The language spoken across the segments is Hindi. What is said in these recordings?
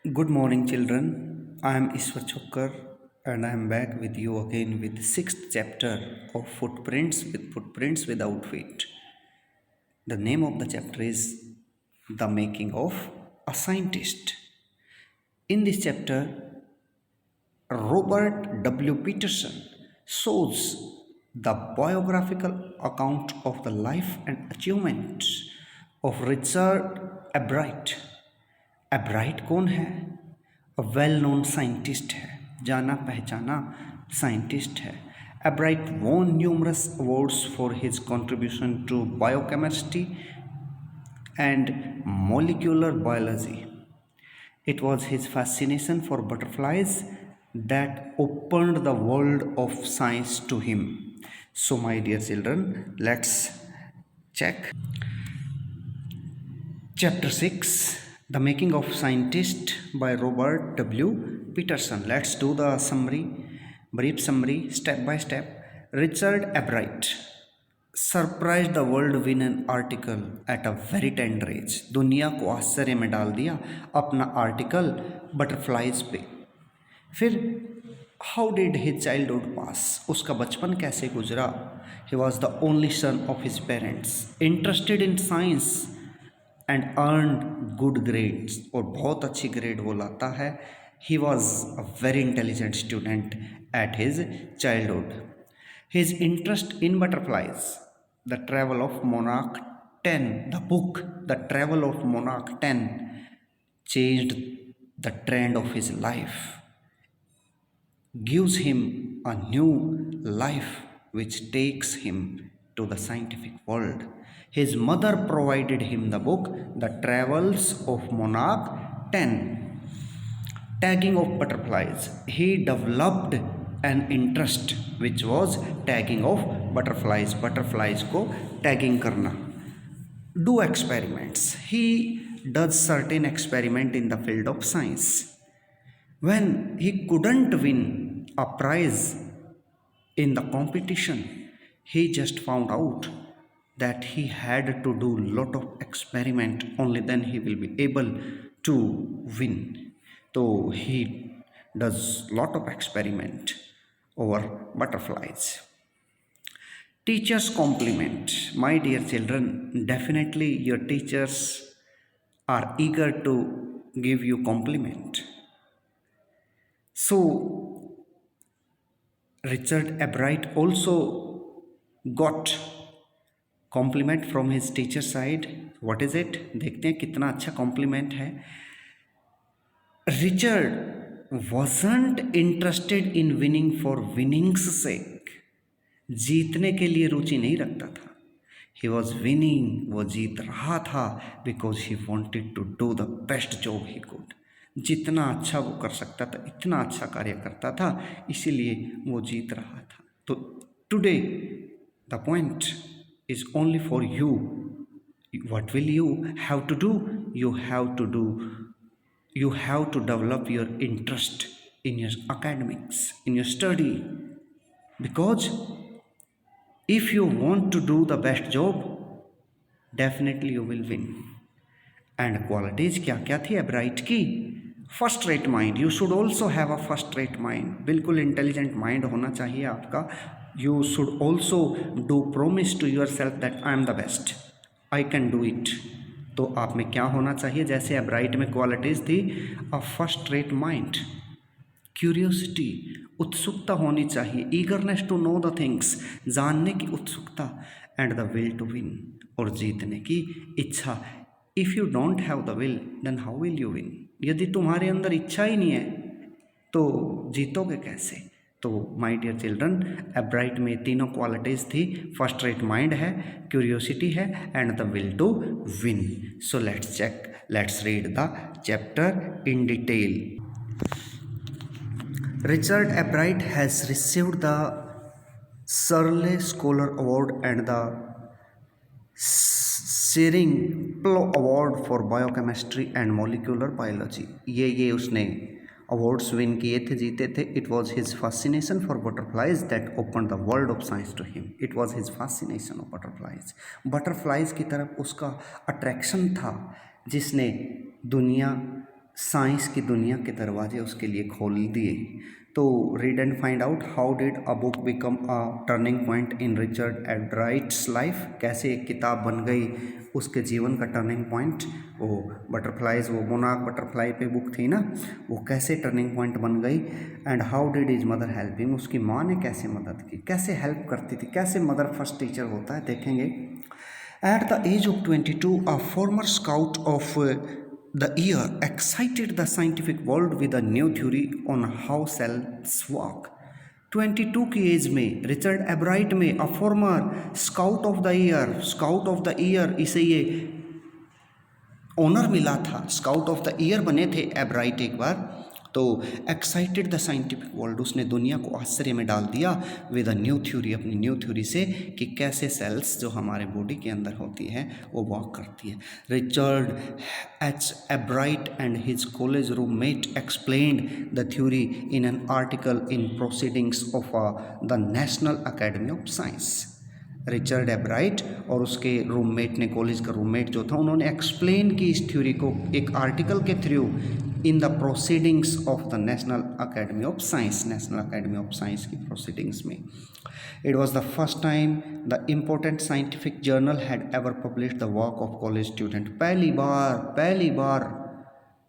Good morning, children. I am Iswar Chokkar, and I am back with you again with the sixth chapter of Footprints Without Feet. The name of the chapter is The Making of a Scientist. In this chapter, Robert W. Peterson shows the biographical account of the life and achievements of Richard Albright. एब्राइट कौन है? अ वेल नोन साइंटिस्ट है, जाना पहचाना साइंटिस्ट है. एब्राइट won numerous awards for his contribution to biochemistry and molecular biology. It was his fascination for butterflies that opened the world of science to him. So my dear children, let's check Chapter 6, The Making of Scientist by Robert W. Peterson. Let's do the brief summary, step by step. Richard Albright surprise the world win an article at a very tender as. दुनिया को आश्चर्य में डाल दिया अपना आर्टिकल बटरफ्लाइज पे. फिर हाउ डिड हिज चाइल्डहुड पास, उसका बचपन कैसे गुजरा. He was the only son of his parents, interested in science and earn good grades, और बहुत अच्छी ग्रेड वो लाता है. He was a very intelligent student at his childhood. His interest in butterflies, The Travel of Monarch 10, the book The Travel of Monarch 10 changed the trend of his life, gives him a new life which takes him to the scientific world. His mother provided him the book The Travels of Monarch 10, Tagging of Butterflies. He developed an interest which was tagging of butterflies को tagging करना. Do experiments. He does certain experiment in the field of science. When he couldn't win a prize in the competition, he just found out that he had to do lot of experiment, only then he will be able to win. So he does lot of experiment over butterflies. Teachers compliment. My dear children, definitely your teachers are eager to give you compliment. So Richard Albright also got compliment from his teacher side. What is it? देखते हैं कितना अच्छा compliment है. Richard wasn't interested in winning for winning's sake. जीतने के लिए रुचि नहीं रखता था. He was winning, वो जीत रहा था, because he wanted to do the best job he could. जितना अच्छा वो कर सकता था, इतना अच्छा कार्य करता था, इसीलिए वो जीत रहा था. तो today the point is only for you. What will you have to do? You have to develop your interest in your academics, in your study, because if you want to do the best job, definitely you will win. And qualities क्या क्या थी एब्राइट की? First rate mind. You should also have a first rate mind. बिल्कुल इंटेलिजेंट माइंड होना चाहिए आपका. You should also do promise to yourself that I am the best, I can do it. तो आप में क्या होना चाहिए? जैसे एब्राइट में क्वालिटीज़ थी, a first rate mind, curiosity, उत्सुकता होनी चाहिए, eagerness to know the things, जानने की उत्सुकता, and the will to win, और जीतने की इच्छा. If you don't have the will then how will you win. यदि तुम्हारे अंदर इच्छा ही नहीं है तो जीतोगे कैसे? तो माय डियर चिल्ड्रन, एब्राइट में तीनों क्वालिटीज़ थी. फर्स्ट रेट माइंड है, क्यूरियोसिटी है, and the will to win. So let's check, let's read the chapter in detail. Richard Albright has received the Shirley Scholar Award and the Shearing Plough Award for Biochemistry and Molecular Biology. ये उसने अवार्ड्स विन किए थे, जीते थे. It was his fascination for butterflies that opened the world of science to him. It was his fascination of butterflies. Butterflies की तरफ उसका अट्रैक्शन था, जिसने दुनिया साइंस की दुनिया के दरवाजे उसके लिए खोल दिए। तो read and find out how did a book become a turning point in Richard Ebright's life. कैसे एक किताब बन गई उसके जीवन का टर्निंग पॉइंट। वो बटरफ्लाइज, वो मोनार्क बटरफ्लाई पे बुक थी ना, वो कैसे टर्निंग पॉइंट बन गई। And how did his mother help him, उसकी माँ ने कैसे मदद की, कैसे हेल्प करती थी, कैसे मदर फर्स्ट टीचर होता है, देखेंगे। At the age of 22, a former scout of the year excited the scientific world with a new theory on how cells work. 22 की एज में रिचर्ड एब्राइट में a former scout of the year इसे ये ऑनर मिला था, स्काउट ऑफ द ईयर बने थे एब्राइट एक बार। तो एक्साइटेड द साइंटिफिक वर्ल्ड, उसने दुनिया को आश्चर्य में डाल दिया विद अ न्यू थ्योरी, अपनी न्यू थ्योरी से कि कैसे सेल्स जो हमारे बॉडी के अंदर होती है वो वर्क करती है। Richard H एब्राइट and his college roommate explained the theory in an article in proceedings of the national academy of science. Richard एब्राइट और उसके रूममेट ने, कॉलेज का रूममेट जो था, उन्होंने एक्सप्लेन की इस थ्योरी को एक आर्टिकल के through in the proceedings of the national academy of science, national academy of science की प्रोसीडिंग्स में। It was the first time the important scientific journal had ever publish the work of college student. पहली बार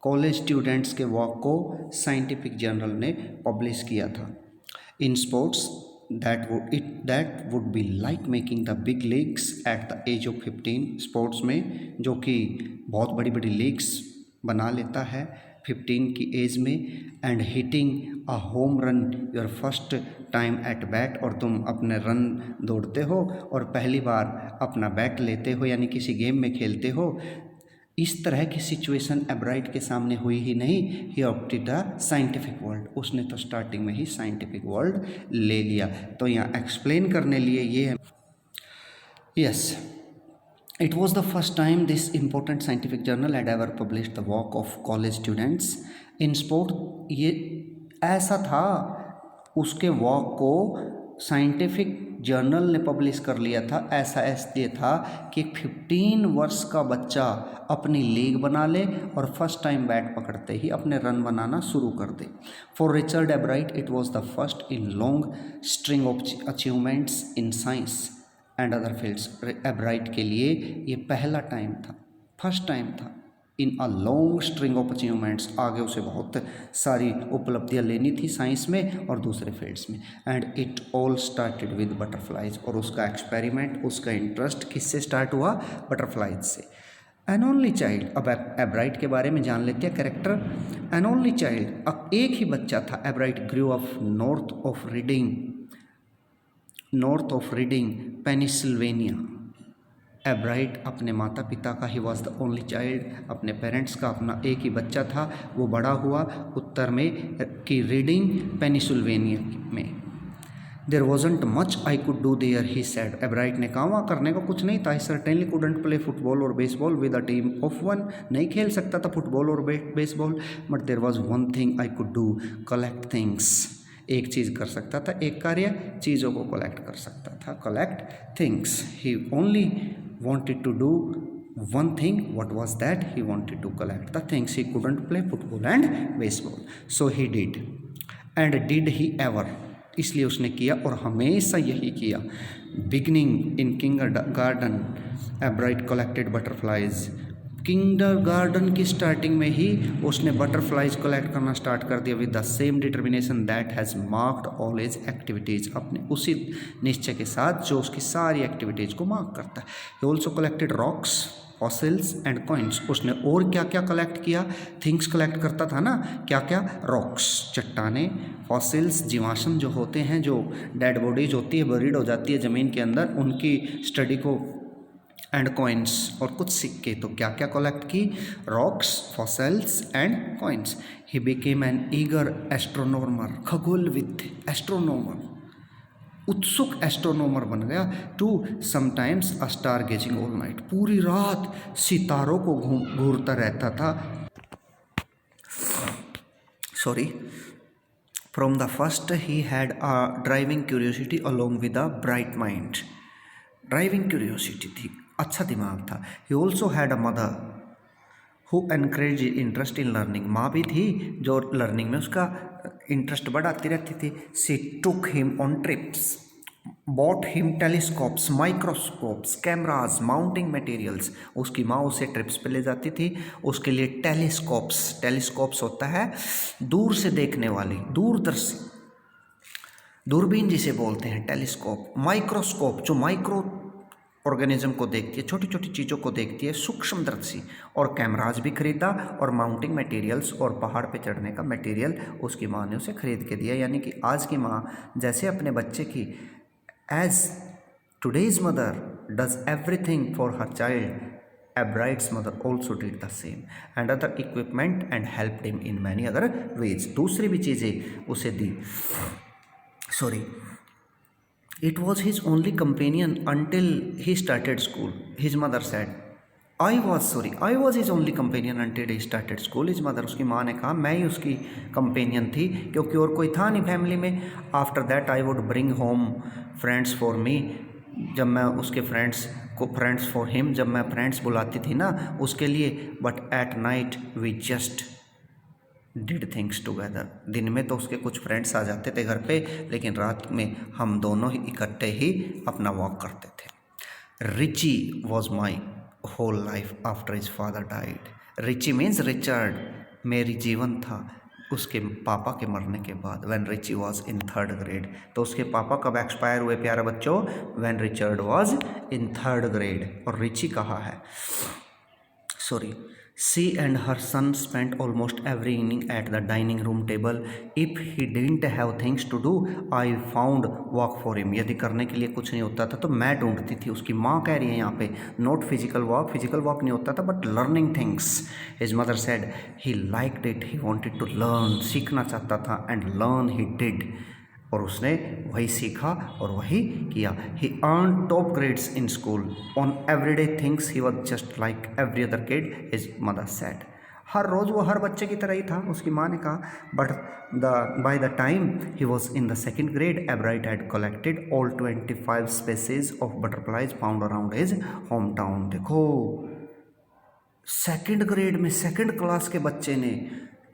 कॉलेज स्टूडेंट्स के वर्क को साइंटिफिक जर्नल ने पब्लिश किया था। In sports that would be like making the big leagues at the age of 15। Sports में जो कि बहुत बड़ी बड़ी लीग्स बना लेता है 15 की एज में। And hitting a home run your first time at bat, और तुम अपने रन दौड़ते हो और पहली बार अपना बैट लेते हो, यानी किसी गेम में खेलते हो। इस तरह की सिचुएशन एब्राइट के सामने हुई ही नहीं। ही ऑप्टेड द साइंटिफिक वर्ल्ड, उसने तो स्टार्टिंग में ही साइंटिफिक वर्ल्ड ले लिया। तो यहाँ एक्सप्लेन करने लिए ये है, yes, it was the first time this important scientific journal had ever publish the work of college students in sport. ये ऐसा था, उसके वर्क को साइंटिफिक जर्नल ने पब्लिश कर लिया था। ऐसा इसलिए था कि 15 वर्ष का बच्चा अपनी लीग बना ले और फर्स्ट टाइम बैट पकड़ते ही अपने रन बनाना शुरू कर दे। For Richard Ebright it was the first in long string of achievements in science and other fields. Ebright के लिए ये पहला टाइम था, फर्स्ट टाइम था in a long string of achievements. आगे उसे बहुत सारी उपलब्धियां लेनी थी साइंस में और दूसरे फील्ड्स में। And it all started with butterflies, और उसका एक्सपेरिमेंट, उसका इंटरेस्ट किससे स्टार्ट हुआ? बटरफ्लाइज से। एन ओनली चाइल्ड, अब एब्राइट के बारे में जान लेते हैं कैरेक्टर। एन ओनली चाइल्ड, अब एक ही बच्चा था। एब्राइट grew up north of reading Pennsylvania. एब्राइट अपने माता पिता का, he was the only child, अपने पेरेंट्स का अपना एक ही बच्चा था। वो बड़ा हुआ उत्तर में की रीडिंग पेनिसिल्वेनिया में। There wasn't much I could do there, he said. Ebright ने कहा वहाँ करने को कुछ नहीं था। I certainly couldn't play football और baseball with a team of one, नहीं खेल सकता था फुटबॉल और baseball. But there was one thing I could do, collect things. एक चीज़ कर सकता था, एक कार्य, चीज़ों को कलेक्ट कर सकता था, collect things. He only wanted to do one thing. What was that? He wanted to collect the things. He couldn't play football and baseball, so he did. And did he ever, इसलिए उसने किया और हमेशा यही किया। बिगनिंग इन किंडरगार्टन एब्राइट कलेक्टेड बटरफ्लाइज। किंडरगार्टन की स्टार्टिंग में ही उसने बटरफ्लाइज कलेक्ट करना स्टार्ट कर दिया with the same determination that has marked all his activities, अपने उसी निश्चय के साथ जो उसकी सारी एक्टिविटीज़ को मार्क करता है। He also collected rocks, fossils and coins. उसने और क्या क्या कलेक्ट किया? थिंग्स कलेक्ट करता था ना, क्या क्या? रॉक्स, चट्टाने, फॉसिल्स, जीवाश्म जो होते हैं, जो डेड बॉडीज होती है, बरीड हो जाती है ज़मीन के अंदर, उनकी स्टडी को, एंड कॉइन्स, और कुछ सिक्के। तो क्या क्या कलेक्ट की? Rocks, fossils and coins. He became an eager astronomer, खगोलविद, एस्ट्रोनॉमर, उत्सुक एस्ट्रोनॉमर बन गया। Too sometimes a stargazing all night, पूरी रात सितारों को घूरता रहता था। Sorry, from the first he had a driving curiosity along with a bright mind. Driving curiosity थी, अच्छा दिमाग था। He also had a mother who encourage interest in learning, माँ भी थी जो लर्निंग में उसका इंटरेस्ट बढ़ाती रहती थी। She took him on trips, bought him telescopes, microscopes, cameras, mounting materials. उसकी माँ उसे ट्रिप्स पे ले जाती थी, उसके लिए टेलीस्कोप्स, टेलीस्कोप्स होता है दूर से देखने वाली, दूरदर्शी, दूरबीन जिसे बोलते हैं टेलीस्कोप, माइक्रोस्कोप जो माइक्रो ऑर्गेनिज्म को देखती है, छोटी छोटी चीज़ों को देखती है, सूक्ष्मदर्शी, और कैमराज भी खरीदा, और माउंटिंग मटेरियल्स और पहाड़ पे चढ़ने का मटेरियल उसकी माँ ने उसे खरीद के दिया। यानी कि आज की माँ जैसे अपने बच्चे की age today's mother does everything for her child, Abrait's mother also did the same and other equipment and helped him in many other ways। दूसरी भी चीज़ें उसे दी। Sorry, it was his only companion until he started school, his mother said। I was his only companion until he started school, his mother, उसकी माँ ने कहा मैं ही उसकी कंपेनियन थी क्योंकि और कोई था नहीं फैमिली में। After that I would bring home friends for me, जब मैं उसके फ्रेंड्स फॉर हिम, जब मैं फ्रेंड्स बुलाती थी ना उसके लिए। But at night we just did things together, दिन में तो उसके कुछ फ्रेंड्स आ जाते थे घर पे, लेकिन रात में हम दोनों ही इकट्ठे ही अपना वॉक करते थे। Richie was my whole life after his father died. Richie means Richard, मेरी जीवन था उसके पापा के मरने के बाद। When Richie was in third grade, तो उसके पापा कब एक्सपायर हुए प्यारे बच्चों? When Richard was in third grade. और रिची कहाँ है? Sorry, she and her son spent almost every evening at the dining room table. If he didn't have things to do, I found work for him। यदि करने के लिए कुछ नहीं होता था तो मैं ढूंढती थी। उसकी माँ कह रही है यहाँ पे, नॉट फिजिकल वर्क नहीं होता था but learning things. His mother said he liked it, he wanted to learn, सीखना चाहता था, एंड लर्न ही डिड, और उसने वही सीखा और वही किया। He earn top grades in school on everyday things, he was just like every other kid, his mother said. हर रोज़ वो हर बच्चे की तरह ही था, उसकी माँ ने कहा। But by the time he was in the second grade, एब्राइट had collected all 25 species of butterflies found around his home town. देखो, सेकेंड ग्रेड में सेकेंड क्लास के बच्चे ने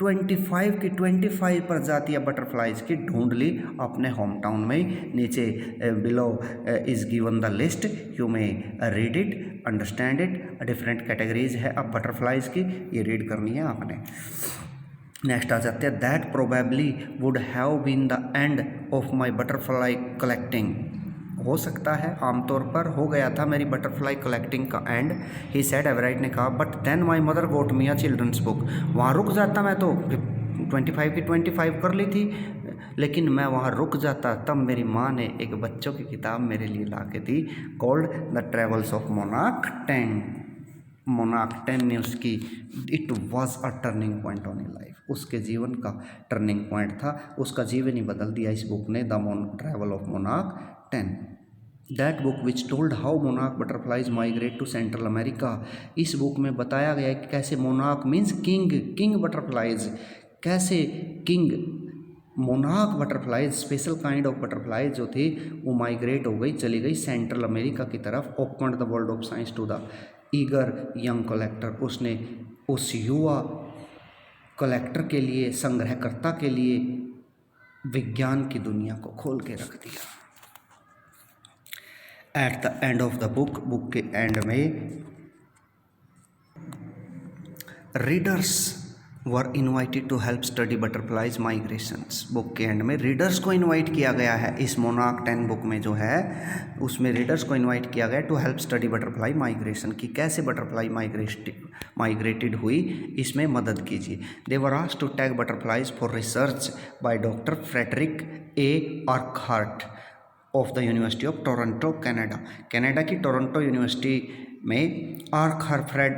25 प्रजातियाँ बटरफ्लाइज की ढूंढ ली अपने होम टाउन में। नीचे below is given the list, you may read it, understand it. Different categories है अब बटरफ्लाइज की, ये रीड करनी है आपने। नेक्स्ट आ जाते हैं, that probably would have been the end of my butterfly collecting. हो सकता है, आमतौर पर हो गया था मेरी बटरफ्लाई कलेक्टिंग का एंड। ही सेड, एवराइट ने कहा, but then my mother got me a children's book. वहाँ रुक जाता मैं तो 25 की 25 कर ली थी, लेकिन मैं वहाँ रुक जाता, तब मेरी माँ ने एक बच्चों की किताब मेरे लिए ला के दी, called the travels of monarch 10। Monarch 10 ने उसकी, it was a turning point on in life, उसके जीवन का टर्निंग पॉइंट था, उसका जीवन ही बदल दिया इस बुक ने, the travel of monarch 10। That book which told how monarch butterflies migrate to Central America. इस बुक में बताया गया है कि कैसे मोनार्क मीन्स किंग बटरफ्लाइज, कैसे king monarch butterflies, special kind of butterflies जो थी वो माइग्रेट हो गई, चली गई सेंट्रल अमेरिका की तरफ। Open the world of science to the eager young collector, उसने उस युवा कलेक्टर के लिए, संग्रहकर्ता के लिए विज्ञान की दुनिया को खोल के रख दिया। At the end of the book के एंड में readers were invited to help study butterflies migrations. Book के एंड में रीडर्स को इन्वाइट किया गया है, इस मोनार्क 10 बुक में जो है उसमें रीडर्स को इन्वाइट किया गया to help study butterfly migration, की कैसे बटरफ्लाई माइग्रेटेड हुई, इसमें मदद कीजिए। They were asked to tag butterflies for research by doctor Frederick A Urquhart of the university of Toronto, Canada की टोरंटो यूनिवर्सिटी में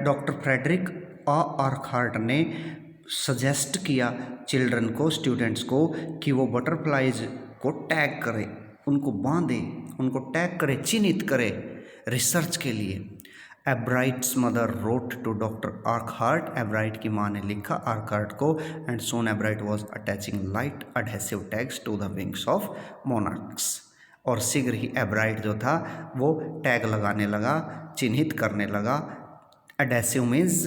डॉक्टर फ्रेडरिक आर्कहार्ट ने सजेस्ट किया चिल्ड्रन को, स्टूडेंट्स को, कि वो बटरफ्लाइज को टैग करें, उनको बांधे, उनको टैग करे, चिन्हित करे रिसर्च के लिए। Ebright's mother wrote to doctor Urquhart, Ebright की माँ ने लिखा आर्कहार्ट को, and soon Ebright was attaching light adhesive tags to the wings of monarchs. और शीघ्र ही एब्राइट जो था वो टैग लगाने लगा, चिन्हित करने लगा। एडहेसिव मीन्स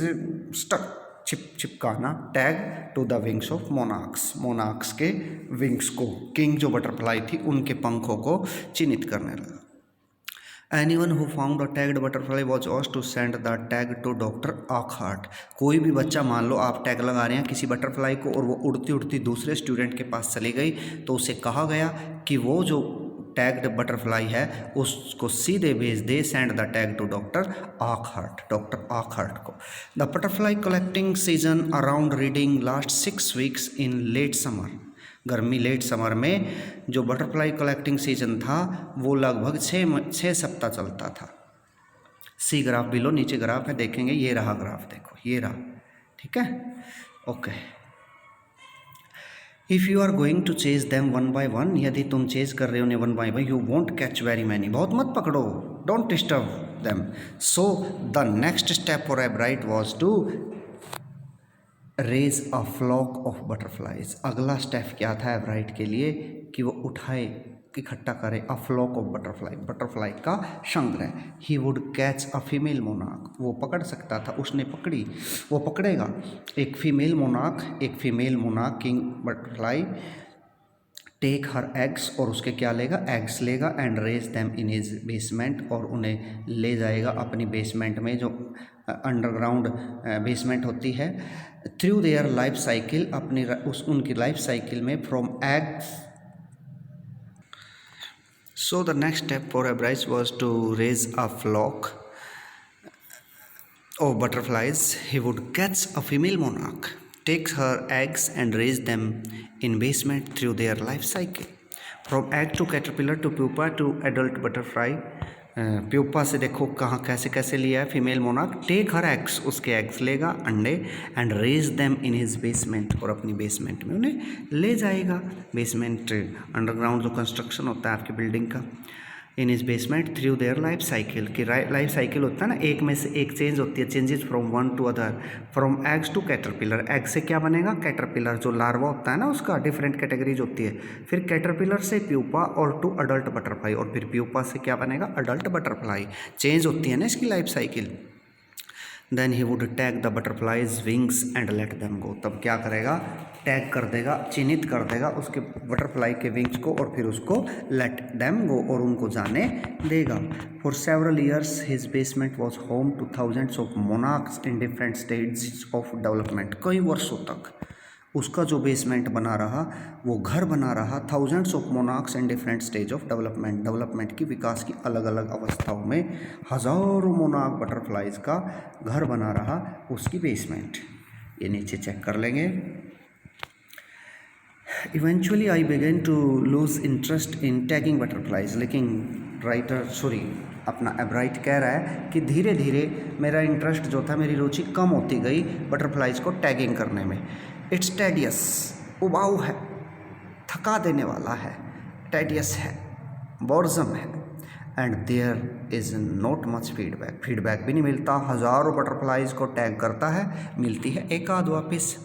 स्टक, चिपकाना tag to the wings of monarchs के विंग्स को, किंग जो बटरफ्लाई थी उनके पंखों को चिन्हित करने लगा। Anyone who found a tagged butterfly was asked to send the tag to doctor Urquhart. कोई भी बच्चा, मान लो आप टैग लगा रहे हैं किसी बटरफ्लाई को और वो उड़ती उड़ती दूसरे स्टूडेंट के पास चली गई, तो उसे कहा गया कि वो जो टैग्ड बटरफ्लाई है उसको सीधे भेज दे, send the tag to doctor Urquhart को। The butterfly collecting season around reading last 6 weeks in late summer. गर्मी लेट समर में जो बटरफ्लाई कलेक्टिंग सीजन था वो लगभग 6 सप्ताह चलता था। सी ग्राफ बिलो, नीचे ग्राफ है देखेंगे, ये रहा ग्राफ, देखो ये रहा, ठीक है, okay. If you are going to chase them one by one, यदि तुम चेज कर रहे हो उन्हें one by one, you won't catch very many, बहुत मत पकड़ो, don't disturb them. So the next step for Ebright was to raise a flock of butterflies. अगला स्टेप क्या था एब्राइट के लिए कि वो उठाए, इकट्ठा करे अ फ्लॉक ऑफ बटरफ्लाई का संग्रह। He would catch a female मोनाक, वो पकड़ सकता था, उसने पकड़ी, वो पकड़ेगा एक फीमेल मोनाक king butterfly, take her eggs, और उसके क्या लेगा, एग्स लेगा, and raise them in his basement, और उन्हें ले जाएगा अपनी बेसमेंट में, जो अंडरग्राउंड बेसमेंट होती है। थ्रू देयर लाइफ साइकिल, अपनी उनकी लाइफ साइकिल में, from eggs. So the next step for Ebright's was to raise a flock of butterflies. He would catch a female monarch, take her eggs and raise them in basement through their life cycle, from egg to caterpillar to pupa to adult butterfly. Pupa से देखो कहाँ कैसे कैसे लिया है female monarch, take her eggs, उसके एग्स लेगा, अंडे, and raise them in his basement, और अपनी बेसमेंट में उन्हें ले जाएगा। बेसमेंट अंडरग्राउंड जो कंस्ट्रक्शन होता है आपकी बिल्डिंग का, in his basement through their life cycle, की लाइफ साइकिल होता है ना, एक में से एक चेंज होती है, changes from one to other, from eggs to caterpillar, egg से क्या बनेगा, कैटरपिलर, जो लार्वा होता है ना उसका डिफरेंट कैटेगरीज होती है, फिर कैटरपिलर से प्यूपा और टू अडल्ट बटरफ्लाई, और फिर प्यूपा से क्या बनेगा, अडल्ट बटरफ्लाई, चेंज होती है ना इसकी life cycle. Then he would tag the butterflies wings and let them go, तब क्या करेगा, टैग कर देगा, चिन्हित कर देगा उसके बटरफ्लाई के विंग्स को, और फिर उसको लेट देम गो, और उनको जाने देगा। For several years his basement was home two thousands of monarchs in different stage of development. कई वर्षों तक उसका जो बेसमेंट बना रहा, वो घर बना रहा, thousands of monarchs in different stage of development की, विकास की अलग अलग अवस्थाओं में हज़ारों मोनार्क बटरफ्लाइज का घर बना रहा उसकी बेसमेंट। ये नीचे चेक कर लेंगे। Eventually I began to lose interest in tagging butterflies, लेकिन अपना एब्राइट कह रहा है कि धीरे धीरे मेरा इंटरेस्ट जो था, मेरी रुचि कम होती गई बटरफ्लाइज को टैगिंग करने में। इट्स टेडियस, उबाऊ है, थका देने वाला है, टेडियस है, बोरजम है, and there is not much feedback भी नहीं मिलता। हज़ारों बटरफ्लाइज को टैग करता है, मिलती है एक आध वापिस।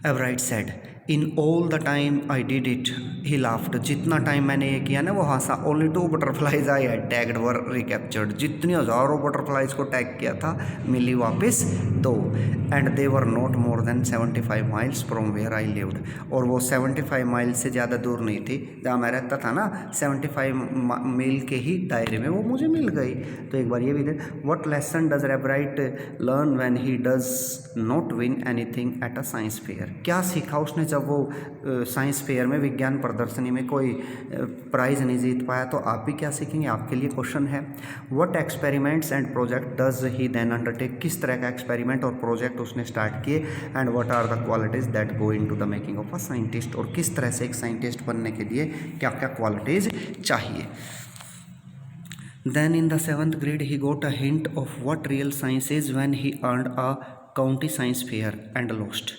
Ebright said, in all the time I did it he laughed, जितना टाइम मैंने ये किया ना वो हंसा। Only 2 butterflies I had tagged were recaptured, जितनी हज़ारों बटरफ्लाइज को टैग किया था मिली वापस 2, and they were not more than 75 miles from where I lived, और वो 75 माइल से ज़्यादा दूर नहीं थी जहाँ मैं रहता था ना, 75 मील के ही दायरे में वो मुझे मिल गई। तो एक बार ये भी दे, what lesson does Ebright learn when he does not win anything at a science fair, क्या सीखा उसने जब वो साइंस फेयर में, विज्ञान प्रदर्शनी में कोई प्राइज़ नहीं जीत पाया। तो आप भी क्या सीखेंगे, आपके लिए क्वेश्चन है। What experiments and project does he then undertake, किस तरह का एक्सपेरिमेंट और प्रोजेक्ट उसने स्टार्ट किए, and what are the qualities that go into the making of a scientist, और किस तरह से एक साइंटिस्ट बनने के लिए क्या क्या क्वालिटीज़ चाहिए। Then in the 7th grade he got a hint of what real science is when he earned a county science fair and lost.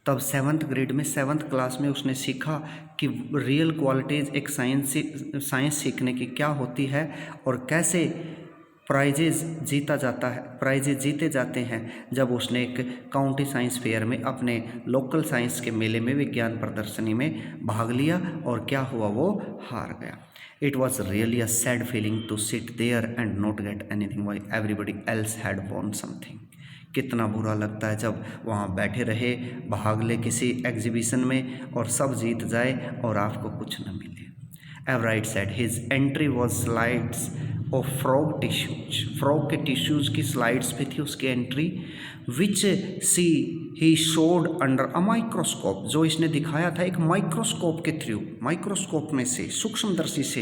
तब 7th ग्रेड में 7th क्लास में उसने सीखा कि रियल क्वालिटीज़ एक साइंस सीखने की क्या होती है, और कैसे प्राइजेज़ जीते जाते हैं, जब उसने एक काउंटी साइंस फेयर में अपने लोकल साइंस के मेले में, विज्ञान प्रदर्शनी में भाग लिया, और क्या हुआ, वो हार गया। It was really a sad feeling to sit there and not get anything while everybody else had won something. कितना बुरा लगता है जब वहाँ बैठे रहे, भाग ले किसी एग्जीबिशन में और सब जीत जाए और आपको कुछ न मिले। Ebright said his entry was slides of frog tissues, frog के टिश्यूज की स्लाइड्स पे थी उसकी entry, which see he showed under a microscope, जो इसने दिखाया था एक माइक्रोस्कोप के थ्रू, माइक्रोस्कोप में से, सूक्ष्मदर्शी से।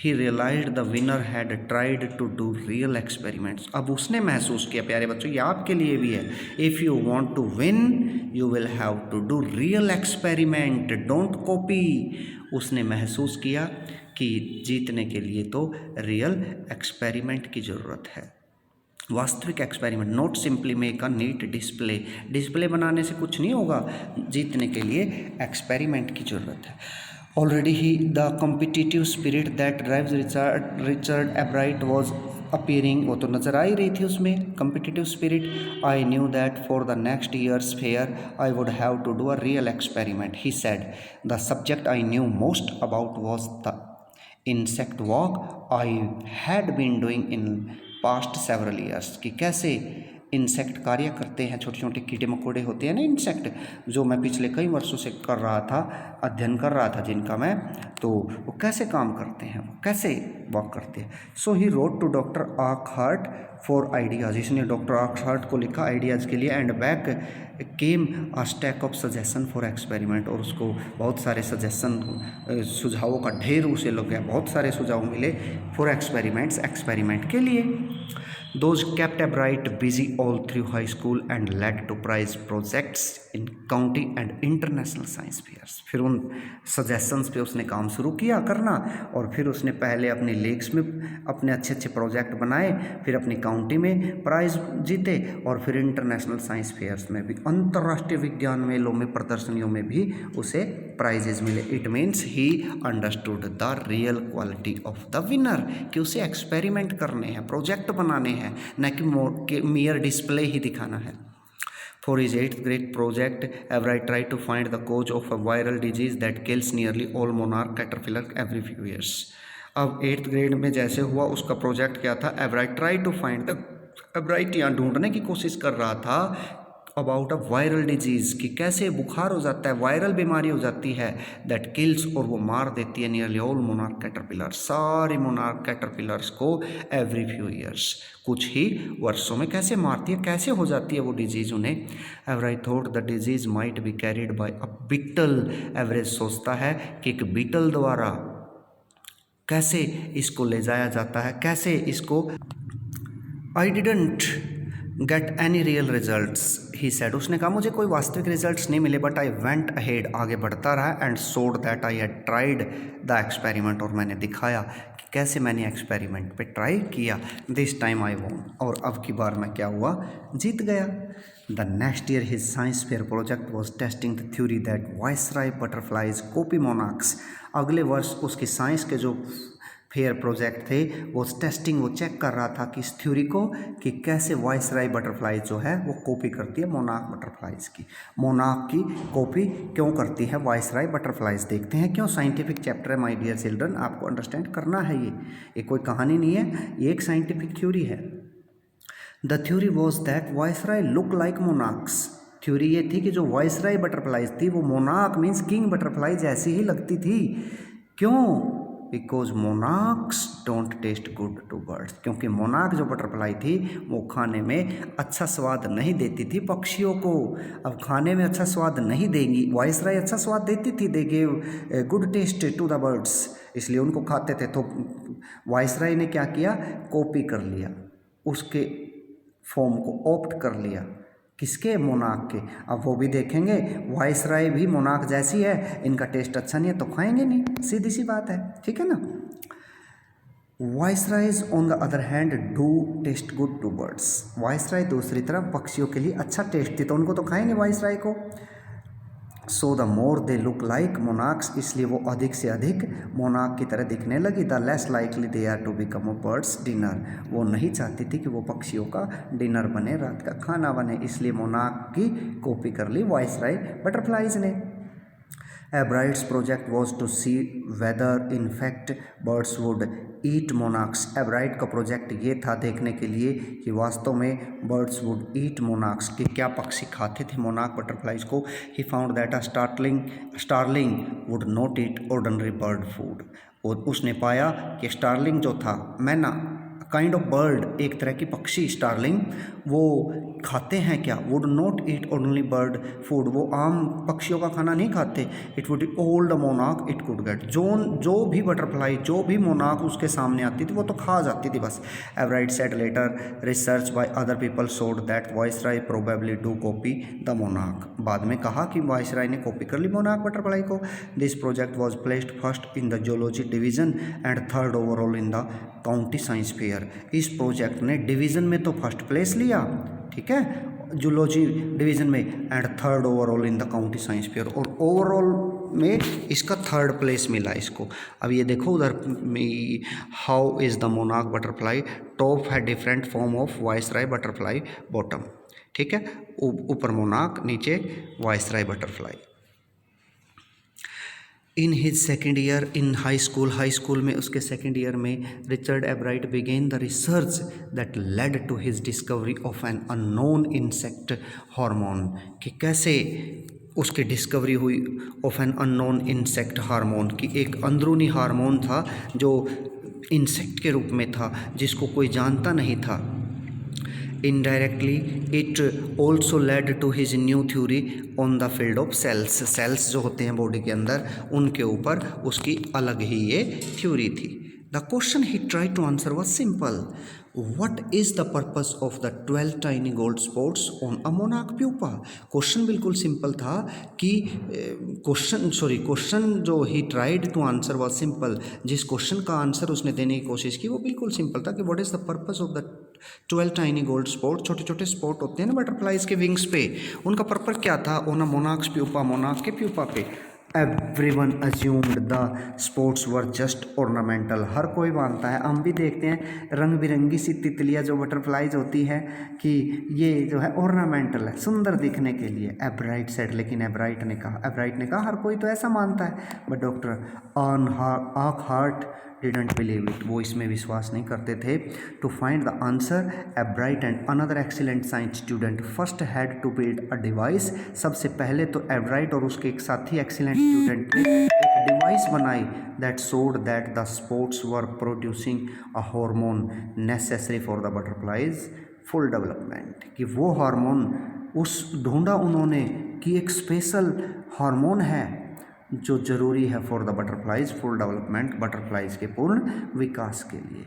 He realised the winner had tried to do real experiments, अब उसने महसूस किया, प्यारे बच्चों ये आपके लिए भी है, if you want to win you will have to do real experiment, don't copy. उसने महसूस किया कि जीतने के लिए तो रियल एक्सपेरिमेंट की ज़रूरत है, वास्तविक experiment, not simply make a neat display, display बनाने से कुछ नहीं होगा, जीतने के लिए एक्सपेरिमेंट की ज़रूरत है। ऑलरेडी ही the competitive spirit that drives Richard Ebright was appearing, वो तो नज़र आ ही रही थी उसमें competitive spirit. I knew that for the next year's fair I would have to do a real experiment, he said the subject I knew most about was the insect walk I had been doing in past several years, कि कैसे इंसेक्ट कार्य करते हैं, छोटे छोटे कीड़े मकोड़े होते हैं ना इंसेक्ट, जो मैं पिछले कई वर्षों से कर रहा था, अध्ययन कर रहा था जिनका मैं, तो वो कैसे काम करते हैं, वो कैसे वॉक करते हैं। So he wrote to doctor Urquhart for ideas, इसने डॉक्टर आर्कहार्ट को लिखा आइडियाज़ के लिए, and back came a stack of suggestion for experiment, और उसको बहुत सारे सजेशन, सुझावों का ढेर उसे लग गया, बहुत सारे सुझाव मिले फॉर एक्सपेरिमेंट्स, एक्सपेरिमेंट के लिए। Those kept Bright busy all through high school and led to prize projects in county and international science fairs. फिर उन सजेशंस पे उसने काम शुरू किया करना, और फिर उसने पहले अपने लेक्स में अपने अच्छे अच्छे प्रोजेक्ट बनाए, फिर अपनी काउंटी में प्राइज जीते, और फिर इंटरनेशनल साइंस फेयर्स में भी, अंतर्राष्ट्रीय विज्ञान मेलों में, प्रदर्शनियों में भी उसे प्राइजेज मिले। It means he understood the real quality of the winner, कि उसे एक्सपेरिमेंट करने हैं, प्रोजेक्ट बनाने हैं, न कि मियर डिस्प्ले ही दिखाना है। For his 8th grade project, Everett tried to find the cause of a viral disease that kills nearly all monarch caterpillars every few years. अब 8th ग्रेड में जैसे हुआ, उसका प्रोजेक्ट क्या था, एवराइट ट्राई टू फाइंड द, एवराइट यहाँ ढूंढने की कोशिश कर रहा था अबाउट अ वायरल डिजीज़, कि कैसे बुखार हो जाता है, वायरल बीमारी हो जाती है, दैट किल्स, और वो मार देती है नियरली ऑल मोनार्क कैटरपिलर, सारे मोनार्क कैटरपिलर्स को एवरी फ्यू ईयर्स, कुछ ही वर्षों में कैसे मारती है, कैसे हो जाती है वो डिजीज़ उन्हें। Average thought the disease might be carried by a beetle, average सोचता है कि एक बीटल द्वारा कैसे इसको ले जाया जाता है, कैसे इसको। I didn't get any real results, he said, उसने कहा मुझे कोई वास्तविक रिजल्ट्स नहीं मिले, बट आई वेंट अहेड, आगे बढ़ता रहा, and showed that I had tried the experiment, और मैंने दिखाया कि कैसे मैंने एक्सपेरिमेंट पे ट्राई किया। दिस टाइम आई वॉन, और अब की बार मैं क्या हुआ, जीत गया। The next year his science fair project was testing the theory that viceroy butterflies copy monarchs, अगले वर्ष उसकी साइंस के जो फेयर प्रोजेक्ट थे वो टेस्टिंग, वो चेक कर रहा था कि इस थ्योरी को, कि कैसे वाइसराय बटरफ्लाई जो है वो कॉपी करती है मोनार्क बटरफ्लाइज की, मोनार्क की कॉपी क्यों करती है वाइसराय बटरफ्लाइज। देखते हैं क्यों, साइंटिफिक चैप्टर है माय डियर चिल्ड्रन, आपको अंडरस्टैंड करना है, ये कोई कहानी नहीं है, ये एक साइंटिफिक थ्योरी है। The theory was that viceroy look like monarchs, theory ये थी कि जो वाइसराय बटरफ्लाइज थी वो मोनार्क मीन्स किंग बटरफ्लाई जैसी ही लगती थी। क्यों? Because monarchs don't taste good to birds, क्योंकि मोनार्क जो बटरफ्लाई थी वो खाने में अच्छा स्वाद नहीं देती थी पक्षियों को। अब खाने में अच्छा स्वाद नहीं देंगी, वाइसराय अच्छा स्वाद देती थी, they gave good taste to the birds, इसलिए उनको खाते थे। तो वाइसराय ने क्या किया, कॉपी कर लिया, उसके फॉर्म को ऑप्ट कर लिया, किसके, मोनार्क के। अब वो भी देखेंगे वाइसराय भी मोनार्क जैसी है, इनका टेस्ट अच्छा नहीं है तो खाएंगे नहीं, सीधी सी बात है, ठीक है ना। Viceroys on the other hand do taste good to birds, viceroy दूसरी तरफ पक्षियों के लिए अच्छा टेस्ट थी तो उनको तो खाएंगे वाइसराय को। So the more they look like monarchs, इसलिए वो अधिक से अधिक मोनार्क की तरह दिखने लगी। The less likely they are to become a birds dinner, वो नहीं चाहती थी कि वो पक्षियों का डिनर बने, रात का खाना बने, इसलिए मोनार्क की कॉपी कर ली वाइसराय बटरफ्लाइज ने। Ebright's project was to see whether in fact birds would eat monarchs. Ebright का प्रोजेक्ट ये था देखने के लिए कि वास्तव में बर्ड्स वुड ईट मोनाक्स, कि क्या पक्षी खाते थे मोनाक बटरफ्लाइज को। He found that a starling would not eat ordinary bird food. और उसने पाया कि स्टारलिंग जो था, मैना काइंड ऑफ बर्ड, एक तरह की पक्षी स्टारलिंग, वो खाते हैं क्या, would not eat ordinary bird food, वो आम पक्षियों का खाना नहीं खाते। इट वुड ऑल द मोनाक इट कुड गेट, जो भी बटरफ्लाई, जो भी मोनाक उसके सामने आती थी वो तो खा जाती थी बस। Ebright said later research by other people showed that viceroy probably do copy the मोनाक। बाद में कहा कि वाइसराय ने कॉपी कर ली मोनाक बटरफ्लाई को। This project was placed first in the zoology division and third overall in the county science fair. इस प्रोजेक्ट ने डिवीज़न में तो फर्स्ट प्लेस लिया, ठीक है, जूलॉजी डिवीज़न में, and third overall in the county science fair, और ओवरऑल में इसका थर्ड प्लेस मिला इसको। अब ये देखो उधर, हाउ इज़ द मोनाक बटरफ्लाई, टॉप है different form of viceroy butterfly bottom, ठीक है, ऊपर मोनाक, नीचे viceroy butterfly. In his second year in high school में उसके सेकेंड ईयर में Richard Ebright began the research that led to his discovery of an unknown insect hormone, कि कैसे उसकी डिस्कवरी हुई of an unknown insect hormone, की एक अंदरूनी हार्मोन था जो इंसेक्ट के रूप में था, जिसको कोई जानता नहीं था। Indirectly, it also led to his new theory on the field of cells. Cells जो होते हैं बॉडी के अंदर, उनके ऊपर उसकी अलग ही ये थ्योरी थी। The question he tried to answer was simple. What is the purpose of the 12 tiny gold spots on a monarch pupa? Question बिल्कुल सिंपल था कि क्वेश्चन जो he tried to answer was simple, जिस क्वेश्चन का आंसर उसने देने की कोशिश की वो बिल्कुल सिंपल था कि what is the purpose of the 12 tiny gold spot. छोटे छोटे स्पॉट होते हैं ना बटरफ्लाइज के विंग्स पे, उनका पर्पस क्या था ऑन अ मोनाक्स प्यूपा, मोनाक के प्यूपा पे। Everyone assumed the spots were just ornamental. हर कोई मानता है, हम भी देखते हैं रंग बिरंगी सी तितलियाँ जो बटरफ्लाइज होती हैं कि ये जो है ऑर्नामेंटल है, सुंदर दिखने के लिए। एब्राइट सेड, लेकिन एब्राइट ने कहा हर कोई तो ऐसा मानता है, but doctor Urquhart didn't believe it, वो इसमें विश्वास नहीं करते थे। To find the answer Ebright and another excellent science student first had to build a device. सबसे पहले तो एब्राइट और उसके एक साथी एक्सीलेंट स्टूडेंट ने एक डिवाइस बनाई that showed that the spots were producing a hormone necessary for the butterflies full development, कि वो हार्मोन उस ढूंढा उन्होंने कि एक स्पेशल हार्मोन है जो ज़रूरी है for the butterflies full development, butterflies के पूर्ण विकास के लिए।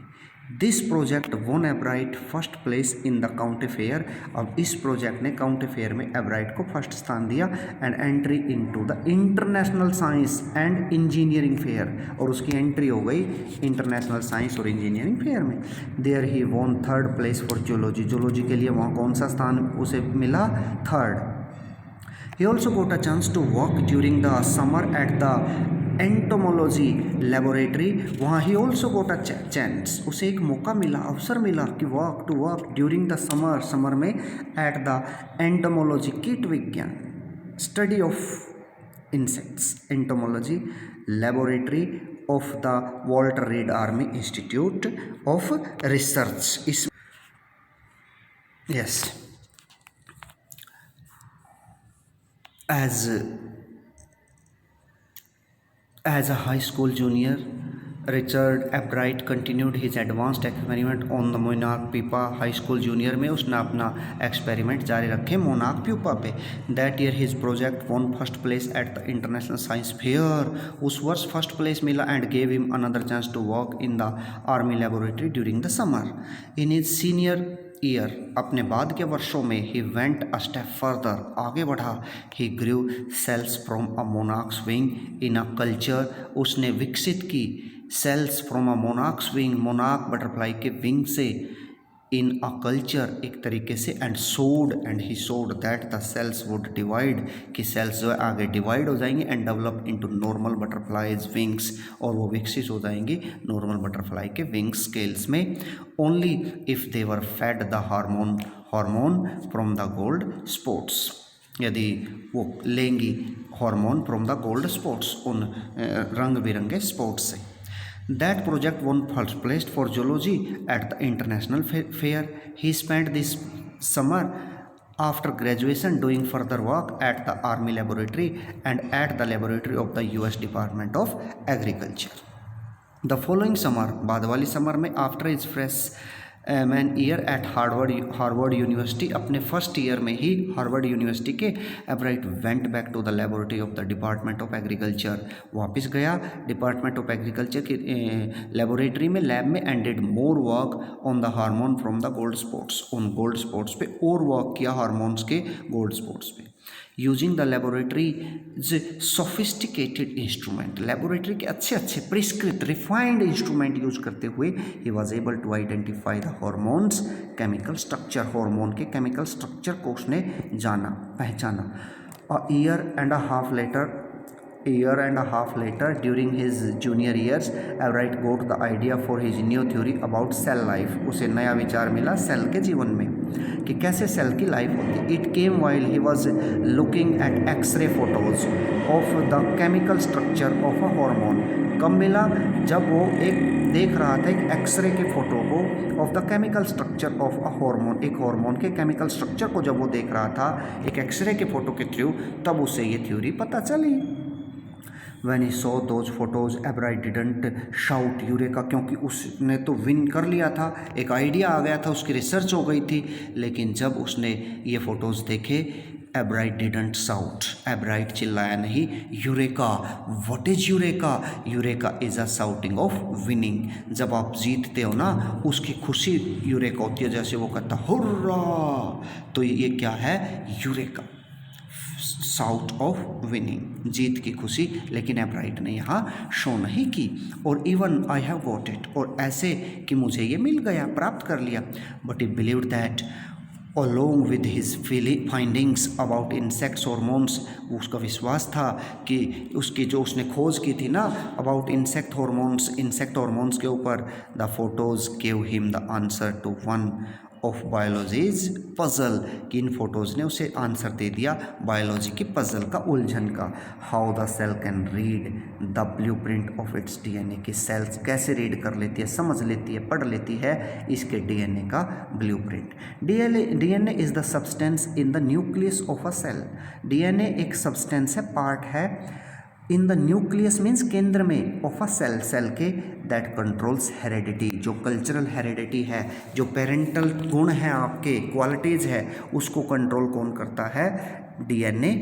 This project won Ebright first place in the county fair. अब इस प्रोजेक्ट ने काउंटी फेयर में एब्राइट को फर्स्ट स्थान दिया and entry into the international science and engineering fair, और उसकी एंट्री हो गई इंटरनेशनल साइंस और इंजीनियरिंग फेयर में। There he won third place for zoology के लिए वहाँ कौन सा स्थान उसे मिला, third. He also got a chance to work during the summer at the entomology laboratory. वहाँ he also got a chance, उसे एक मौका मिला, अवसर मिला कि work during the summer में at the entomology कीट विज्ञान, study of insects, entomology laboratory of the Walter Reed Army Institute of Research. इस yes, as a high school junior, Richard Ebright continued his advanced experiment on the monarch pupa. High school junior में उसने अपना एक्सपेरिमेंट जारी रखे मोनाक प्यूपा पे। That year his project won first place at the international science fair. उस वर्ष फर्स्ट प्लेस मिला and gave him another chance to work in the army laboratory during the summer. In his senior year, अपने बाद के वर्षों में, he went a step further, आगे बढ़ा। He grew cells from a monarch's wing in a culture, उसने विकसित की cells from a monarch's wing, मोनाक बटरफ्लाई के विंग से, इन अ कल्चर, एक तरीके से, and he showed that the cells would divide, कि सेल्स जो है आगे डिवाइड हो जाएंगे and develop into normal butterflies wings, और वो विकसित हो जाएंगे नॉर्मल बटरफ्लाई के विंग स्केल्स में, only if they were fed the hormone from the gold spots, यदि वो लेंगी hormone from the gold spots, उन रंग बिरंगे स्पॉट्स से। That project won first place for zoology at the international fair. He spent this summer after graduation doing further work at the army laboratory and at the laboratory of the US Department of Agriculture. The following summer, बाद वाली समर में, after his freshman year at Harvard University, अपने फर्स्ट ईयर में ही हार्वर्ड यूनिवर्सिटी के, Ebright went back to the laboratory of the department of agriculture, वापस गया डिपार्टमेंट ऑफ एग्रीकल्चर की लेबोरेटरी में, लैब में, and did more work on the hormone from the gold spots, उन गोल्ड स्पॉट्स पे और वर्क किया, हार्मोन्स के गोल्ड स्पॉट्स पे। Using the laboratory sophisticated instrument, laboratory के अच्छे अच्छे प्रिस्क्रिप्ट रिफाइंड इंस्ट्रूमेंट यूज करते हुए he was able to identify the hormones chemical structure, hormone के केमिकल स्ट्रक्चर को उसने जाना, पहचाना। A year and a half later, during his junior years, Everett got the idea for his new theory about cell life. उसे नया विचार मिला सेल के जीवन में कि कैसे सेल की लाइफ होती है। It came while he was looking at X-ray photos of the chemical structure of a hormone. कब मिला? जब वो एक देख रहा था एक एक्सरे के फोटो को, of the chemical structure of a hormone, एक हार्मोन के केमिकल स्ट्रक्चर को जब वो देख रहा था एक एक्सरे के फोटो के थ्रू, तब उसे ये थ्योरी पता चली। When he saw those photos, Everett didn't shout eureka, क्योंकि उसने तो विन कर लिया था, एक आइडिया आ गया था, उसकी रिसर्च हो गई थी। लेकिन जब उसने ये फ़ोटोज़ देखे, एब्राइट डिडंट साउट, एब्राइट चिल्लाया नहीं eureka. What is eureka? Eureka is a shouting of winning. जब आप जीतते हो ना, उसकी खुशी यूरेका होती है, जैसे वो कहता हुर्रा, तो ये क्या है? यूरेका, साउट ऑफ विनिंग, जीत की खुशी। लेकिन एब्राइट ने यहाँ शो नहीं की। और even I have got it, और ऐसे कि मुझे ये मिल गया, प्राप्त कर लिया। But he believed that along with his findings about insects hormones, उसका विश्वास था कि उसकी जो उसने खोज की थी ना about insect hormones के ऊपर, the photos gave him the answer to one of biology's puzzle, कि इन फोटोज़ ने उसे आंसर दे दिया बायोलॉजी की पजल का, उलझन का। How the cell can read the blueprint of its DNA, कि सेल्स कैसे रीड कर लेती है, समझ लेती है, पढ़ लेती है इसके डीएनए का blueprint. DNA is the substance in the nucleus of a cell. DNA एक सब्सटेंस है, पार्ट है इन द न्यूक्लियस मीन्स केंद्र में, ऑफ अ सेल, सेल के, दैट कंट्रोल्स हेरेडिटी, जो कल्चरल हेरेडिटी है, जो पेरेंटल गुण है आपके, क्वालिटीज़ है, उसको कंट्रोल कौन करता है? DNA.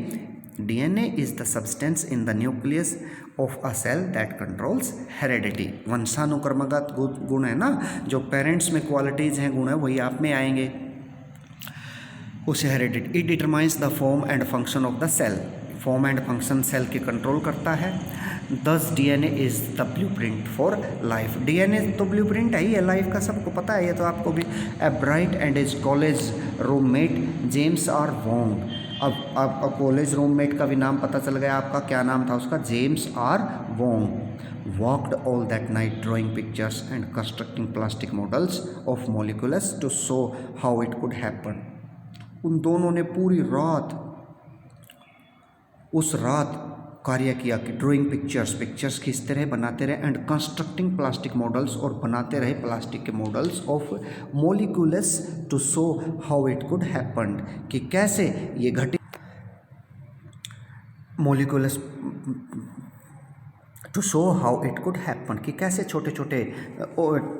DNA is the substance in the nucleus of a cell that controls heredity. वंशानुक्रमगत गुण है ना, जो पेरेंट्स में क्वालिटीज़ हैं, गुण है, वही आप में आएंगे, उसे heredity. It determines the form and function of the cell, form and function cell के कंट्रोल करता है। Thus DNA is the blueprint for life. DNA तो ब्लूप्रिंट है ही है लाइफ का, सबको पता है, ये तो आपको भी। Ebright and his college roommate James R Wong. अब कॉलेज रूममेट का भी नाम पता चल गया आपका, क्या नाम था उसका? James R Wong. Worked all that night drawing pictures and constructing plastic models of molecules to show how it could happen. उन दोनों ने पूरी रात, उस रात कार्य किया कि ड्राइंग पिक्चर्स किस तरह बनाते रहे, एंड कंस्ट्रक्टिंग प्लास्टिक मॉडल्स, और बनाते रहे प्लास्टिक के models of molecules to show how it could happen, कि कैसे ये घटी, molecules to show how it could happen, कि कैसे छोटे छोटे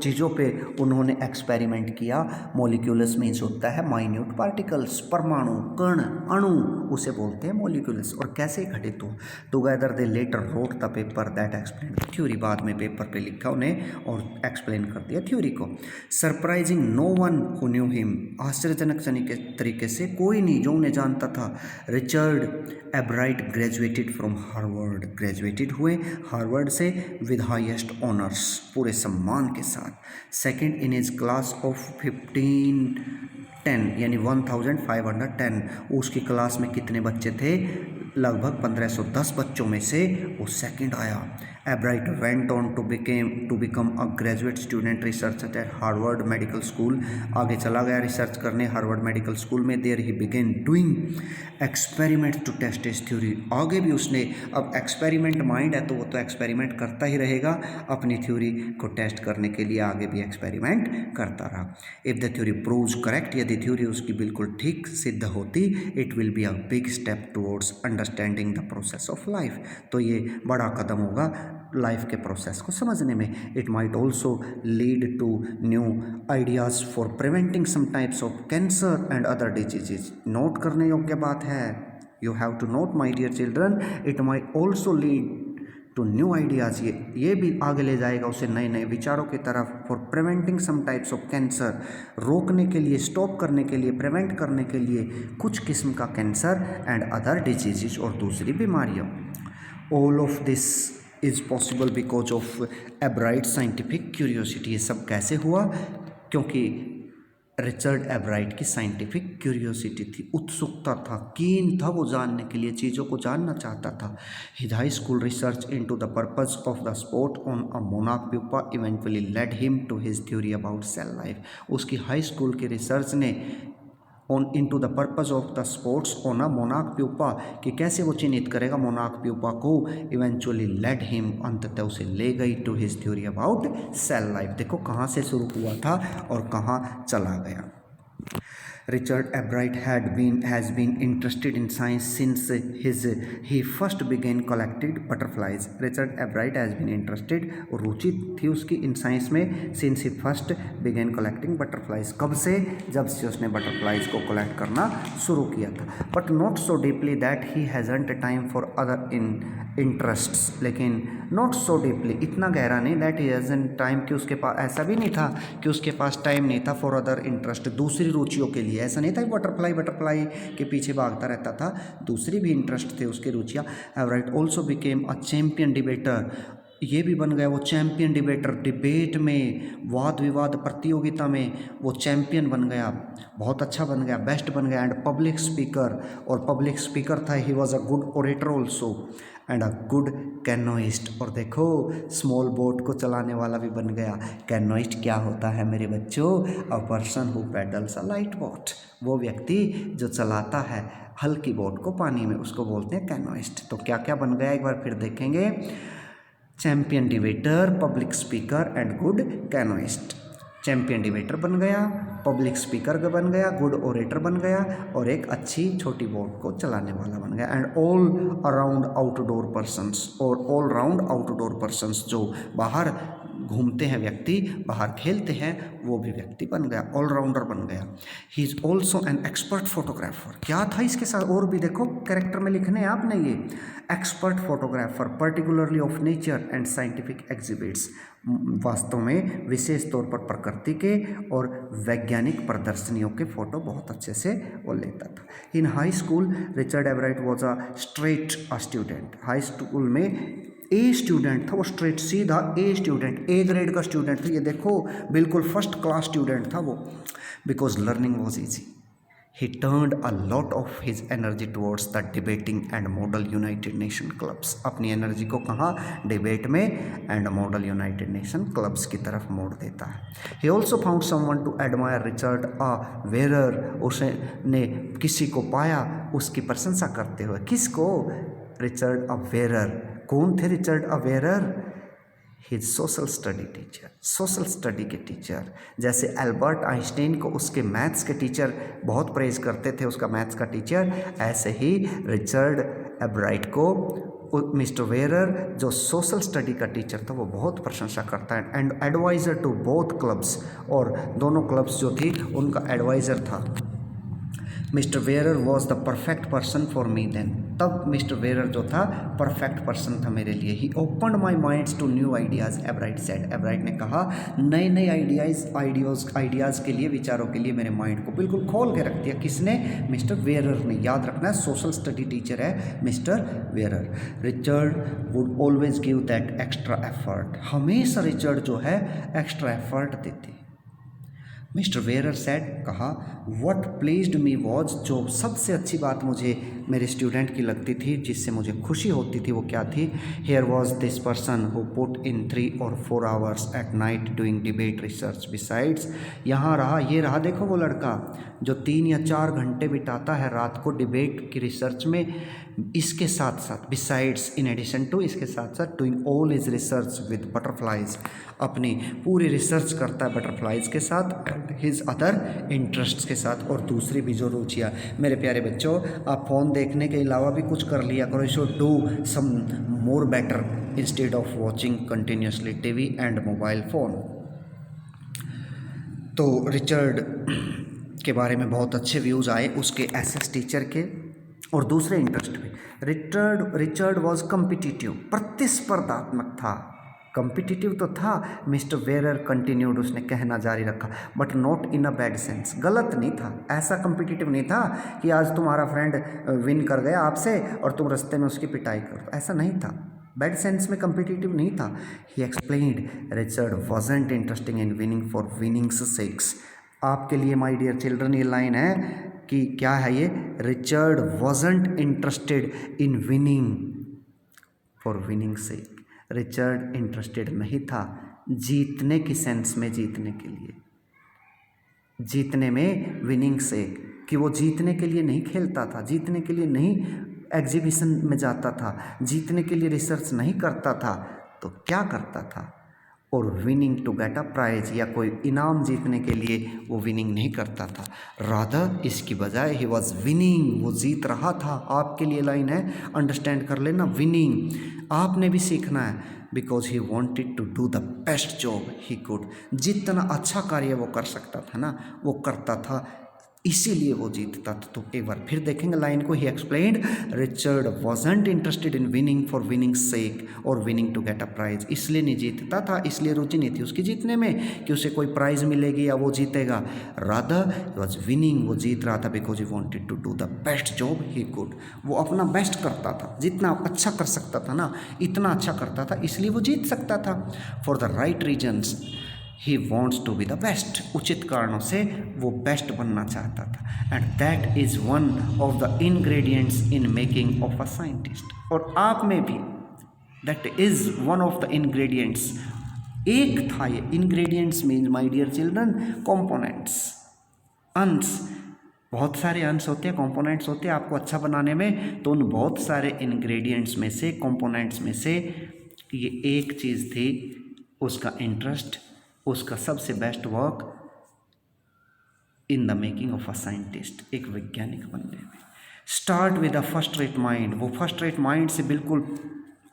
चीज़ों पे उन्होंने एक्सपेरिमेंट किया। मॉलिक्यूल्स मीन्स होता है माइन्यूट पार्टिकल्स, परमाणु, कण, अणु, उसे बोलते हैं मॉलिक्यूल्स, और कैसे घटित हो। Together they letter wrote the paper that explain theory, बाद में पेपर पे लिखा उन्हें और एक्सप्लेन कर दिया थ्योरी को। Surprising no one who knew him, आश्चर्यजनक तरीके से कोई नहीं जो उन्हें जानता था। Richard Ebright graduated from Harvard, graduated हुए हार्वर्ड से विद हाईएस्ट ऑनर्स, पूरे सम्मान के साथ। Second in his class of 1510 यानी 1510, उसकी क्लास में कितने बच्चे थे? लगभग 1510 बच्चों में से वो सेकंड आया। Ebright went on to become a graduate student researcher at Harvard Medical School. आगे चला गया रिसर्च करने हार्वर्ड मेडिकल स्कूल में. There he began doing experiments to test his theory. आगे भी उसने, अब एक्सपेरिमेंट माइंड है तो वो तो एक्सपेरिमेंट करता ही रहेगा, अपनी थ्योरी को टेस्ट करने के लिए आगे भी एक्सपेरिमेंट करता रहा. If the theory proves correct, यदि थ्योरी उसकी बिल्कुल ठीक सिद्ध होती, it will be a big step towards understanding the process of life. तो ये बड़ा कदम होगा लाइफ के प्रोसेस को समझने में. It might also lead to new ideas for preventing some types of cancer and other diseases. Note करने योग्य बात है. You have to note my dear children, it might also lead to new ideas. ये भी आगे ले जाएगा उसे नए नए विचारों की तरफ. For preventing some types of cancer, रोकने के लिए, स्टॉप करने के लिए, प्रिवेंट करने के लिए कुछ किस्म का कैंसर एंड अदर डिजीजेज और दूसरी बीमारियों. All of this is possible because of एब्राइट scientific curiosity. ये सब कैसे हुआ? क्योंकि रिचर्ड एब्राइट की साइंटिफिक क्यूरियोसिटी थी, उत्सुकता था, कीन था वो जानने के लिए, चीज़ों को जानना चाहता था. His high school research into the purpose of the spot on a monarch pupa eventually led him to his theory about cell life. उसकी हाई स्कूल की रिसर्च ने on into the purpose of the spots on a monarch pupa, कि कैसे वो चिन्हित करेगा मोनार्क प्यूपा को, इवेंचुअली लेड हिम, अंततः उसे ले गई to his theory about cell life. देखो कहाँ से शुरू हुआ था और कहाँ चला गया. Richard Ebright has been interested in science since he first began collecting butterflies. Richard Ebright has been interested, और रुचि थी उसकी इन साइंस में, since he first began collecting butterflies. कब से? जब से उसने बटरफ्लाइज को कलेक्ट करना शुरू किया था. But not so deeply that he hasn't time for other interests. लेकिन not so deeply, इतना गहरा नहीं, that he hasn't time, कि उसके पास ऐसा भी नहीं था कि उसके पास टाइम नहीं था for other interest, दूसरी रुचियों के लिए. ऐसा नहीं था कि बटरफ्लाई के पीछे भागता रहता था, दूसरी भी इंटरेस्ट थे उसकी रुचियाँ. Ebright also became a champion debater. ये भी बन गया वो चैम्पियन डिबेटर, डिबेट में, वाद विवाद प्रतियोगिता में वो चैम्पियन बन गया, बहुत अच्छा बन गया, बेस्ट बन गया. एंड पब्लिक स्पीकर, और पब्लिक स्पीकर था. He was a good orator also and a good canoeist. और देखो स्मॉल बोट को चलाने वाला भी बन गया. कैनोइस्ट क्या होता है मेरे बच्चों? A person who paddles a light boat. वो व्यक्ति जो चलाता है हल्की बोट को पानी में, उसको बोलते हैं कैनोइस्ट. तो क्या क्या बन गया एक बार फिर देखेंगे. Champion debater, public speaker and good canoeist. Champion debater बन गया, पब्लिक स्पीकर बन गया, गुड ओरेटर बन गया, और एक अच्छी छोटी बोट को चलाने वाला बन गया. And all around outdoor persons, और ऑल राउंड आउटडोर पर्सन्स, जो बाहर घूमते हैं व्यक्ति, बाहर खेलते हैं, वो भी व्यक्ति बन गया, ऑलराउंडर बन गया. He is also an expert photographer. क्या था इसके साथ? और भी देखो कैरेक्टर में लिखने हैं आपने ये. Expert photographer, particularly of nature and scientific exhibits. वास्तव में विशेष तौर पर प्रकृति के और वैज्ञानिक प्रदर्शनियों के फोटो बहुत अच्छे से वो लेता था. In high school Richard Ebright was a straight student. High school में ए स्टूडेंट था वो, स्ट्रेट सीधा ए स्टूडेंट, ए ग्रेड का स्टूडेंट था. ये देखो बिल्कुल फर्स्ट क्लास स्टूडेंट था वो. Because learning was easy. He turned a lot of his energy towards the debating and model United Nation clubs. अपनी एनर्जी को कहाँ? डिबेट में and model United Nation clubs की तरफ मोड़ देता है. He also found someone to admire Richard A Weiherer. उसने किसी को पाया उसकी प्रशंसा करते हुए. किसको? Richard A Weiherer. कौन थे Richard A Weiherer? His social study teacher, social study के टीचर. जैसे एल्बर्ट आइंस्टीन को उसके मैथ्स के टीचर बहुत प्रेज करते थे, उसका मैथ्स का टीचर, ऐसे ही रिचर्ड एब्राइट को मिस्टर वेरर, जो सोशल स्टडी का टीचर था, वो बहुत प्रशंसा करता है. And adviser to both clubs, और दोनों क्लब्स जो थी उनका एडवाइज़र था. Mister Weiherer was the perfect person for me then. तब मिस्टर वेरर जो था परफेक्ट पर्सन था मेरे लिए. He opened my minds to new ideas, Ebright said. Ebright ने कहा नए नए आइडियाज़ के लिए, विचारों के लिए मेरे माइंड को बिल्कुल खोल के रख दिया. किसने? मिस्टर वेरर ने. याद रखना है सोशल स्टडी टीचर है mister Weiherer. Richard would always give that extra effort. हमेशा रिचर्ड जो है एक्स्ट्रा एफर्ट देते. मिस्टर वेयर सेड, कहा, व्हाट प्लीज्ड मी वॉज, जो सबसे अच्छी बात मुझे मेरे स्टूडेंट की लगती थी, जिससे मुझे खुशी होती थी, वो क्या थी? Here was this person who put in 3 or 4 hours at night doing debate research besides, यहाँ रहा, ये रहा, देखो वो लड़का जो 3 या 4 घंटे बिताता है रात को डिबेट की रिसर्च में, इसके साथ साथ बिसाइड्स, इन एडिशन टू, इसके साथ साथ doing all his research with butterflies, अपनी पूरी रिसर्च करता है बटरफ्लाइज के साथ, हिज अदर इंटरेस्ट्स के साथ, और दूसरी भी जो रुचियाँ। मेरे प्यारे बच्चों, आप फ़ोन देखने के अलावा भी कुछ कर लिया करो, you should do some more better instead of watching continuously TV and mobile phone. तो रिचर्ड के बारे में बहुत अच्छे व्यूज़ आए उसके एसएस टीचर के और दूसरे इंटरेस्ट पे। रिचर्ड वॉज कम्पिटिटिव, प्रतिस्पर्धात्मक था, कम्पिटिटिव तो था। मिस्टर वेयर कंटिन्यूड, उसने कहना जारी रखा, but not in a bad sense, गलत नहीं था, ऐसा कम्पिटिटिव नहीं था कि आज तुम्हारा फ्रेंड विन कर गया आपसे और तुम रास्ते में उसकी पिटाई कर दो, ऐसा नहीं था, बैड सेंस में कम्पिटिटिव नहीं था। He explained Richard wasn't interesting in winning for winnings sakes. आपके लिए माय डियर चिल्ड्रन ये लाइन है कि क्या है ये? Richard wasn't interested in winning for winning sake. Richard interested नहीं था जीतने की सेंस में, जीतने के लिए, जीतने में, विनिंग से, कि वो जीतने के लिए नहीं खेलता था, जीतने के लिए नहीं एग्जीबिशन में जाता था, जीतने के लिए रिसर्च नहीं करता था, तो क्या करता था? और winning to get a prize, या कोई इनाम जीतने के लिए वो विनिंग नहीं करता था, रादर इसकी बजाय ही वॉज विनिंग, वो जीत रहा था। आपके लिए लाइन है, अंडरस्टैंड कर लेना, विनिंग आपने भी सीखना है। Because he wanted to do the best job he could, जितना अच्छा कार्य वो कर सकता था ना, वो करता था, इसीलिए वो जीतता था। तो एक बार फिर देखेंगे लाइन को। He explained Richard wasn't interested in winning for winning sake और winning to get a prize, इसलिए नहीं जीतता था, इसलिए रुचि नहीं थी उसकी जीतने में कि उसे कोई प्राइज मिलेगी या वो जीतेगा, रादर ही वॉज विनिंग, वो जीत रहा था because he wanted to do the best job he could, वो अपना बेस्ट करता था, जितना अच्छा कर सकता था ना, इतना अच्छा करता था, इसलिए वो जीत सकता था। For the right reasons he wants to be the best, उचित कारणों से वो बेस्ट बनना चाहता था। And that is one of the ingredients in making of a scientist, और आप में भी that is one of the ingredients, एक था ये। Ingredients means my dear children components, अंश, बहुत सारे अंश होते हैं, कंपोनेंट्स होते हैं आपको अच्छा बनाने में, तो उन बहुत सारे इंग्रेडिएंट्स में से, कंपोनेंट्स में से ये एक चीज़ थी, उसका इंटरेस्ट, उसका सबसे best work in the making of a scientist, एक वैज्ञानिक बनने में। Start with a first rate mind, वो फर्स्ट रेट माइंड से, बिल्कुल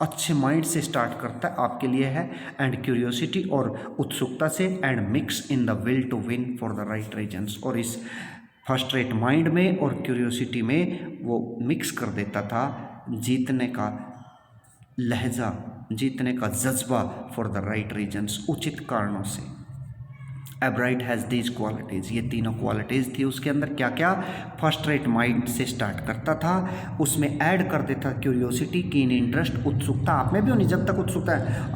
अच्छे माइंड से स्टार्ट करता है, आपके लिए है, एंड क्यूरियोसिटी, और उत्सुकता से, and mix in the will to win for the right reasons, और इस फर्स्ट रेट माइंड में और क्यूरियोसिटी में वो मिक्स कर देता था जीतने का लहजा, जीतने का जज्बा, फॉर द राइट रीजन्स, उचित कारणों से। एब्राइट हैज़ दीज क्वालिटीज़, ये तीनों क्वालिटीज़ थी उसके अंदर। क्या क्या? फर्स्ट रेट माइंड से स्टार्ट करता था, उसमें ऐड कर देता क्यूरियोसिटी, कीन इंटरेस्ट, उत्सुकता, आप में भी होनी जब तक उत्सुकता है,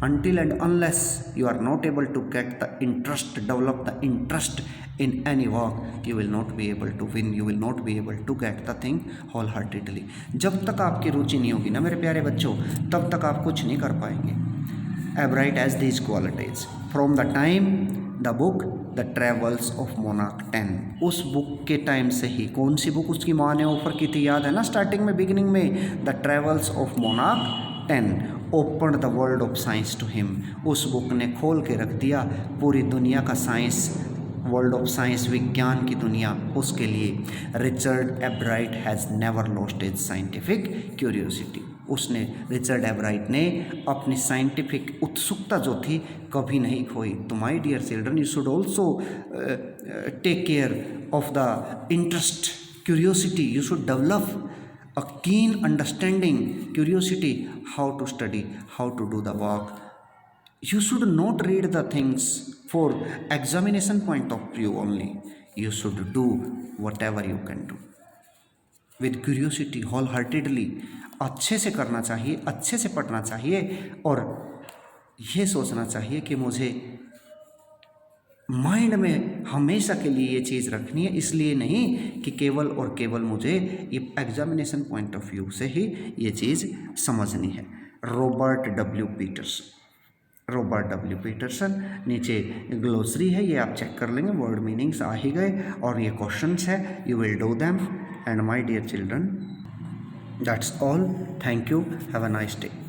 until and unless you are not able to get the interest, develop the interest in any work, you will not be able to win, you will not be able to get the thing wholeheartedly। जब तक आपकी रुचि नहीं होगी ना मेरे प्यारे बच्चों, तब तक आप कुछ नहीं कर पाएंगे। एब्राइट has these qualities from the time the book the travels of monarch 10, उस बुक के टाइम से ही, कौन सी बुक उसकी माँ ने ऑफर की थी, याद है ना स्टार्टिंग में, बिगिनिंग में, the travels of monarch 10 open the world of science to him, उस बुक ने खोल के रख दिया पूरी दुनिया का साइंस, वर्ल्ड ऑफ साइंस, विज्ञान की दुनिया उसके लिए। Richard एब्राइट has never lost his scientific curiosity, उसने, रिचर्ड एब्राइट ने अपनी साइंटिफिक उत्सुकता जो थी कभी नहीं खोई। तो my dear children, you should also take care of the interest, curiosity, you should develop a keen understanding, curiosity, how to study, how to do the work. You should not read the things for examination point of view only. You should do whatever you can do with curiosity, wholeheartedly, अच्छे से करना चाहिए, अच्छे से पढ़ना चाहिए, और ये सोचना चाहिए कि मुझे माइंड में हमेशा के लिए ये चीज़ रखनी है, इसलिए नहीं कि केवल और केवल मुझे ये एग्जामिनेशन पॉइंट ऑफ व्यू से ही ये चीज़ समझनी है। Robert W Peterson, Robert W Peterson, नीचे ग्लोसरी है, ये आप चेक कर लेंगे, वर्ड मीनिंग्स आ ही गए और ये क्वेश्चंस है, you will do them. And my dear children, that's all, thank you, have a nice day.